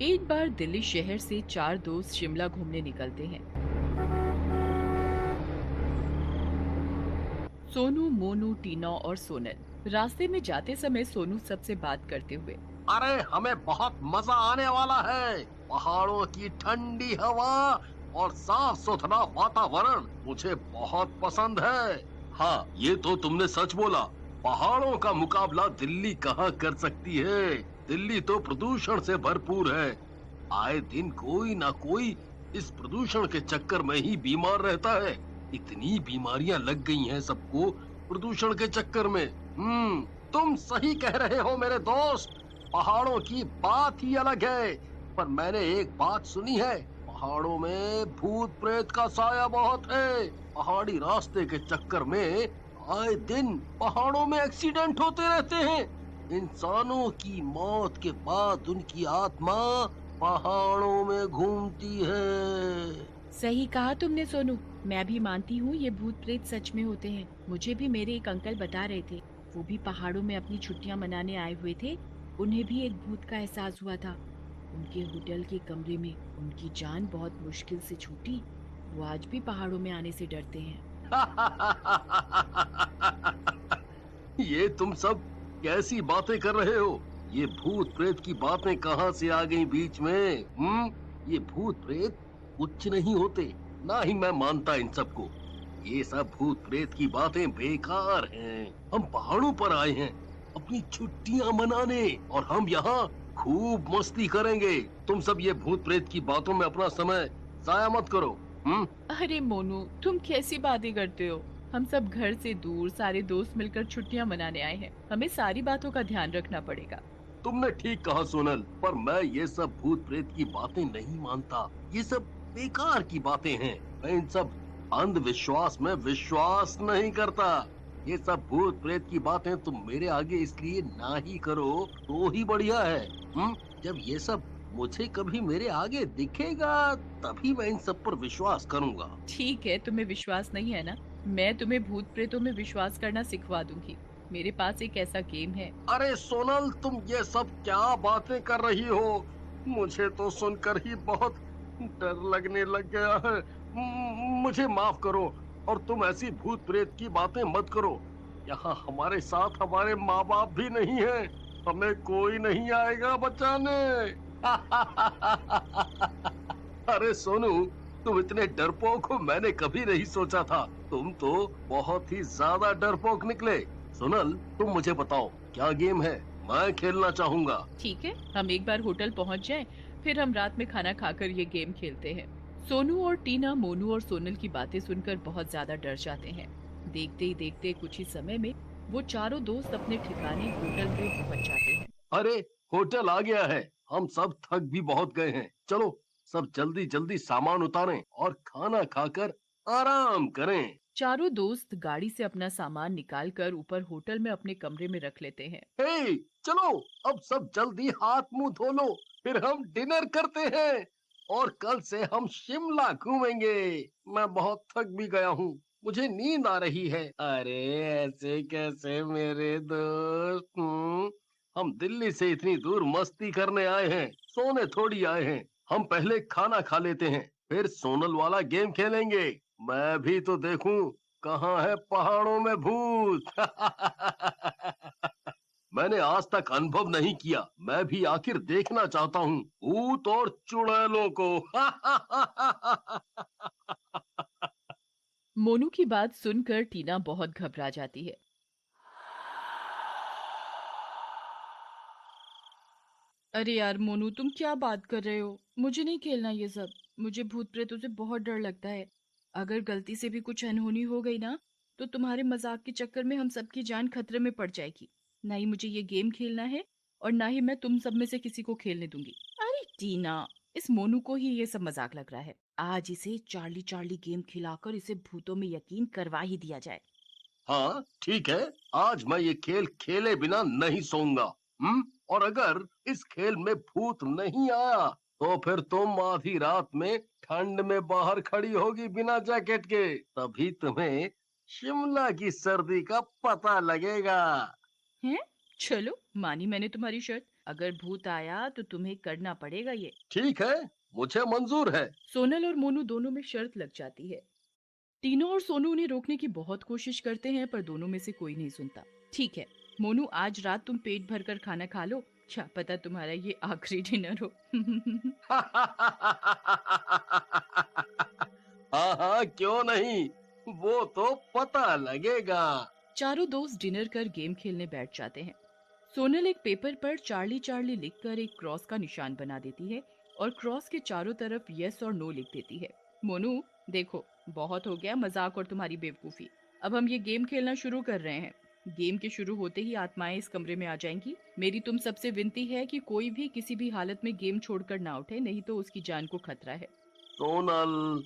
एक बार दिल्ली शहर से चार दोस्त शिमला घूमने निकलते हैं। सोनू, मोनू, टीना और सोनल। रास्ते में जाते समय सोनू सबसे बात करते हुए। अरे हमें बहुत मजा आने वाला है। पहाड़ों की ठंडी हवा और साफ सुथरा वातावरण मुझे बहुत पसंद है। हाँ, ये तो तुमने सच बोला। पहाड़ों का मुकाबला दिल्ली कहाँ कर सकती है। दिल्ली तो प्रदूषण से भरपूर है। आए दिन कोई ना कोई इस प्रदूषण के चक्कर में ही बीमार रहता है। इतनी बीमारियां लग गई हैं सबको प्रदूषण के चक्कर में। तुम सही कह रहे हो मेरे दोस्त। पहाड़ों की बात ही अलग है। पर मैंने एक बात सुनी है, पहाड़ों में भूत प्रेत का साया बहुत है। पहाड़ी रास्ते के चक्कर में आए दिन पहाड़ों में एक्सीडेंट होते रहते हैं। इंसानों की मौत के बाद उनकी आत्मा पहाड़ों में घूमती है। सही कहा तुमने सोनू। मैं भी मानती हूँ ये भूत प्रेत सच में होते हैं। मुझे भी मेरे एक अंकल बता रहे थे। वो भी पहाड़ों में अपनी छुट्टियां मनाने आए हुए थे। उन्हें भी एक भूत का एहसास हुआ था। उनके होटल के कमरे में उनकी जान बहुत मुश्किल से छूटी। वो आज भी पहाड़ों में आने से डरते हैं। ये तुम सब कैसी बातें कर रहे हो? ये भूत प्रेत की बातें कहाँ से आ गई बीच में? ये भूत प्रेत कुछ नहीं होते। ना ही मैं मानता इन सबको। ये सब भूत प्रेत की बातें बेकार हैं। हम पहाड़ों पर आए हैं अपनी छुट्टियां मनाने, और हम यहाँ खूब मस्ती करेंगे। तुम सब ये भूत प्रेत की बातों में अपना समय जाया मत करो। हम्म अरे मोनू, तुम कैसी बातें करते हो? हम सब घर से दूर सारे दोस्त मिलकर छुट्टियां मनाने आए हैं। हमें सारी बातों का ध्यान रखना पड़ेगा। तुमने ठीक कहा सोनल, पर मैं ये सब भूत प्रेत की बातें नहीं मानता। ये सब बेकार की बातें हैं। मैं इन सब अंधविश्वास में विश्वास नहीं करता। ये सब भूत प्रेत की बातें तुम मेरे आगे इसलिए ना ही करो तो ही बढ़िया है। जब ये सब मुझे कभी मेरे आगे दिखेगा तभी मैं इन सब पर विश्वास करूंगा। ठीक है, तुम्हें विश्वास नहीं है ना? मैं तुम्हें भूत प्रेतों में विश्वास करना सिखवा दूंगी। मेरे पास एक ऐसा गेम है। अरे सोनल, तुम ये सब क्या बातें कर रही हो? मुझे तो सुनकर ही बहुत डर लगने लग गया है। मुझे माफ करो, और तुम ऐसी भूत प्रेत की बातें मत करो। यहाँ हमारे साथ हमारे माँ बाप भी नहीं है। हमें कोई नहीं आएगा बचाने। अरे सोनू, तुम इतने डरपोक हो मैंने कभी नहीं सोचा था। तुम तो बहुत ही ज्यादा डरपोक निकले। सोनल, तुम मुझे बताओ क्या गेम है? मैं खेलना चाहूंगा। ठीक है, हम एक बार होटल पहुंच जाएं, फिर हम रात में खाना खाकर ये गेम खेलते हैं। सोनू और टीना मोनू और सोनल की बातें सुनकर बहुत ज्यादा डर जाते हैं। देखते ही देखते कुछ ही समय में वो चारों दोस्त अपने ठिकाने होटल में पहुंच जाते हैं। अरे, होटल आ गया है। हम सब थक भी बहुत गए हैं। चलो सब जल्दी जल्दी सामान उतारें और खाना खाकर आराम करें। चारों दोस्त गाड़ी से अपना सामान निकालकर ऊपर होटल में अपने कमरे में रख लेते हैं। हे, चलो अब सब जल्दी हाथ मुंह धो लो, फिर हम डिनर करते हैं। और कल से हम शिमला घूमेंगे। मैं बहुत थक भी गया हूँ, मुझे नींद आ रही है। अरे ऐसे कैसे मेरे दोस्त? हम दिल्ली से इतनी दूर मस्ती करने आए हैं, सोने थोड़ी आए हैं। हम पहले खाना खा लेते हैं, फिर सोनल वाला गेम खेलेंगे। मैं भी तो देखूं कहाँ है पहाड़ों में भूत। मैंने आज तक अनुभव नहीं किया, मैं भी आखिर देखना चाहता हूँ भूत और चुड़ैलों को। मोनू की बात सुनकर टीना बहुत घबरा जाती है। अरे यार मोनू, तुम क्या बात कर रहे हो? मुझे नहीं खेलना ये सब। मुझे भूत प्रेतों से बहुत डर लगता है। अगर गलती से भी कुछ अनहोनी हो गई ना, तो तुम्हारे मजाक के चक्कर में हम सबकी जान खतरे में पड़ जाएगी। ना ही मुझे ये गेम खेलना है, और ना ही मैं तुम सब में से किसी को खेलने दूंगी। अरे टीना, इस मोनू को ही ये सब मजाक लग रहा है। आज इसे चार्ली चार्ली गेम खिलाकर इसे भूतों में यकीन करवा ही दिया जाए। हाँ ठीक है, आज मैं ये खेल खेले बिना नहीं सोऊंगा। और अगर इस खेल में भूत नहीं आया तो फिर तुम आधी रात में ठंड में बाहर खड़ी होगी बिना जैकेट के, तभी तुम्हें शिमला की सर्दी का पता लगेगा। हैं? चलो, मानी मैंने तुम्हारी शर्त। अगर भूत आया तो तुम्हें करना पड़ेगा ये। ठीक है, मुझे मंजूर है। सोनल और मोनू दोनों में शर्त लग जाती है। तीनों और सोनू उन्हें रोकने की बहुत कोशिश करते हैं पर दोनों में से कोई नहीं सुनता। ठीक है, मोनू आज रात तुम पेट भर कर खाना खा लो, क्या पता तुम्हारा ये आखिरी डिनर हो। हाँ हाँ, क्यों नहीं, वो तो पता लगेगा। चारों दोस्त डिनर कर गेम खेलने बैठ जाते हैं। सोनल एक पेपर पर चार्ली चार्ली लिखकर एक क्रॉस का निशान बना देती है और क्रॉस के चारों तरफ यस और नो लिख देती है। मोनू, देखो, बहुत हो गया मजाक और तुम्हारी बेवकूफी। अब हम ये गेम खेलना शुरू कर रहे हैं। गेम के शुरू होते ही आत्माएं इस कमरे में आ जाएंगी। मेरी तुम सबसे विनती है कि कोई भी किसी भी हालत में गेम छोड़कर ना उठे, नहीं तो उसकी जान को खतरा है। सोनल,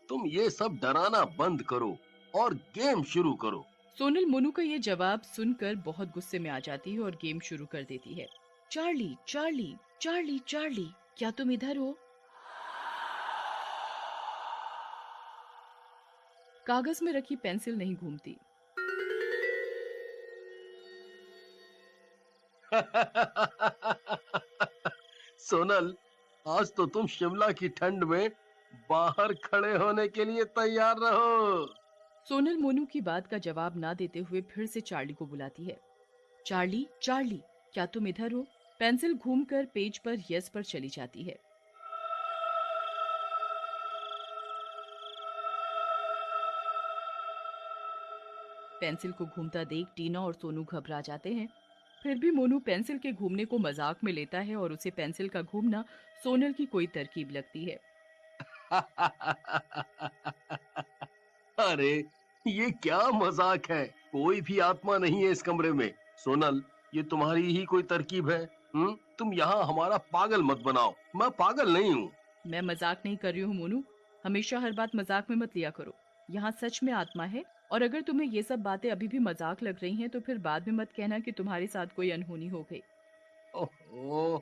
तुम ये सब डराना बंद करो और गेम शुरू करो। सोनल मोनू का ये जवाब सुनकर बहुत गुस्से में आ जाती है और गेम शुरू कर देती है। चार्ली चार्ली चार्ली चार्ली, क्या तुम इधर हो? कागज में रखी पेंसिल नहीं घूमती। सोनल, आज तो तुम शिमला की ठंड में बाहर खड़े होने के लिए तैयार रहो। सोनल मोनू की बात का जवाब ना देते हुए फिर से चार्ली को बुलाती है। चार्ली चार्ली, क्या तुम इधर हो? पेंसिल घूमकर पेज पर यस पर चली जाती है। पेंसिल को घूमता देख टीना और सोनू घबरा जाते हैं। फिर भी मोनू पेंसिल के घूमने को मजाक में लेता है और उसे पेंसिल का घूमना सोनल की कोई तरकीब लगती है। अरे, ये क्या मजाक है? कोई भी आत्मा नहीं है इस कमरे में। सोनल, ये तुम्हारी ही कोई तरकीब है? तुम यहाँ हमारा पागल मत बनाओ। मैं पागल नहीं हूँ। मैं मजाक नहीं कर रही हूँ मोनू, हमेशा हर बात मजाक में मत लिया करो। यहाँ सच में आत्मा है और अगर तुम्हें ये सब बातें अभी भी मजाक लग रही हैं तो फिर बाद में मत कहना कि तुम्हारे साथ कोई अनहोनी हो गई। ओहो,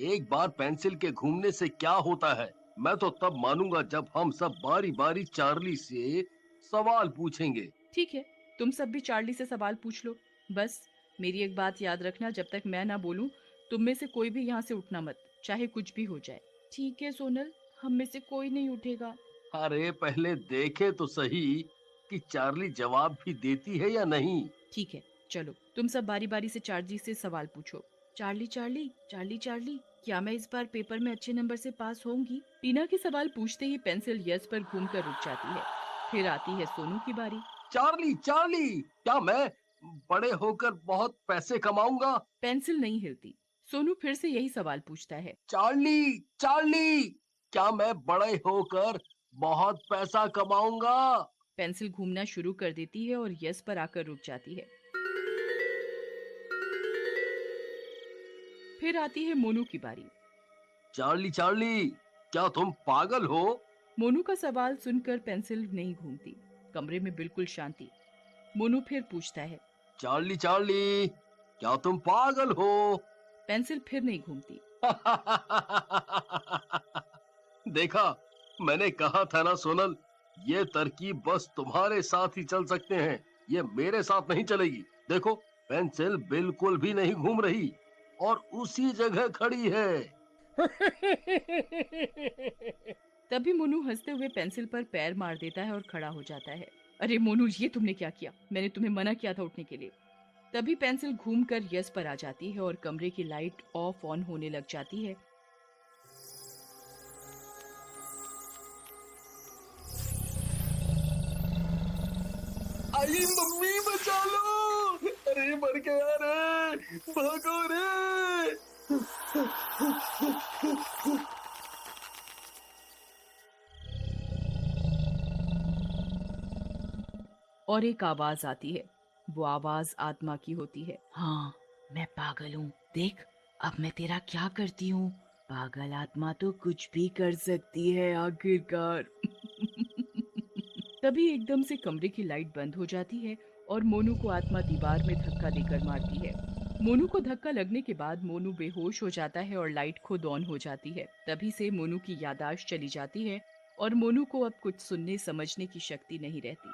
एक बार पेंसिल के घूमने से क्या होता है? मैं तो तब मानूंगा जब हम सब बारी बारी चार्ली से सवाल पूछेंगे। ठीक है, तुम सब भी चार्ली से सवाल पूछ लो। बस मेरी एक बात याद रखना, जब तक मैं ना बोलूं तुम में से कोई भी यहाँ से उठना मत, चाहे कुछ भी हो जाए। ठीक है सोनल, हम में से कोई नहीं उठेगा। अरे, पहले देखे तो सही कि चार्ली जवाब भी देती है या नहीं। ठीक है, चलो तुम सब बारी बारी से चार्ली से सवाल पूछो। चार्ली चार्ली चार्ली चार्ली, क्या मैं इस बार पेपर में अच्छे नंबर से पास होंगी? टीना के सवाल पूछते ही पेंसिल यस पर घूमकर रुक जाती है। फिर आती है सोनू की बारी। चार्ली चार्ली, क्या मैं बड़े होकर बहुत पैसे कमाऊंगा? पेंसिल नहीं हिलती। सोनू फिर से यही सवाल पूछता है। चार्ली चार्ली, क्या मैं बड़े होकर बहुत पैसा कमाऊंगा? पेंसिल घूमना शुरू कर देती है और यस पर आकर रुक जाती है। फिर आती है मोनू की बारी। चार्ली चार्ली, क्या तुम पागल हो? मोनू का सवाल सुनकर पेंसिल नहीं घूमती। कमरे में बिल्कुल शांति। मोनू फिर पूछता है। चार्ली चार्ली, क्या तुम पागल हो? पेंसिल फिर नहीं घूमती। देखा, मैंने कहा था ना सोनल, ये तरकीब बस तुम्हारे साथ ही चल सकते हैं, ये मेरे साथ नहीं चलेगी। देखो, पेंसिल बिल्कुल भी नहीं घूम रही और उसी जगह खड़ी है। तभी मोनू हंसते हुए पेंसिल पर पैर मार देता है और खड़ा हो जाता है। अरे मोनू, ये तुमने क्या किया? मैंने तुम्हें मना किया था उठने के लिए। तभी पेंसिल घूमकर यस पर आ जाती है और कमरे की लाइट ऑफ ऑन होने लग जाती है। आई मम्मी, बचा लो! अरे मर गया रे, भागो रे! और एक आवाज आती है। वो आवाज आत्मा की होती है। हाँ, मैं पागल हूँ, देख अब मैं तेरा क्या करती हूँ। पागल आत्मा तो कुछ भी कर सकती है आखिरकार। तभी एकदम से कमरे की लाइट बंद हो जाती है और मोनू को आत्मा दीवार में धक्का देकर मारती है। मोनू को धक्का लगने के बाद मोनू बेहोश हो जाता है और लाइट खुद ऑन हो जाती है। तभी से मोनू की याददाश्त चली जाती है और मोनू को अब कुछ सुनने समझने की शक्ति नहीं रहती।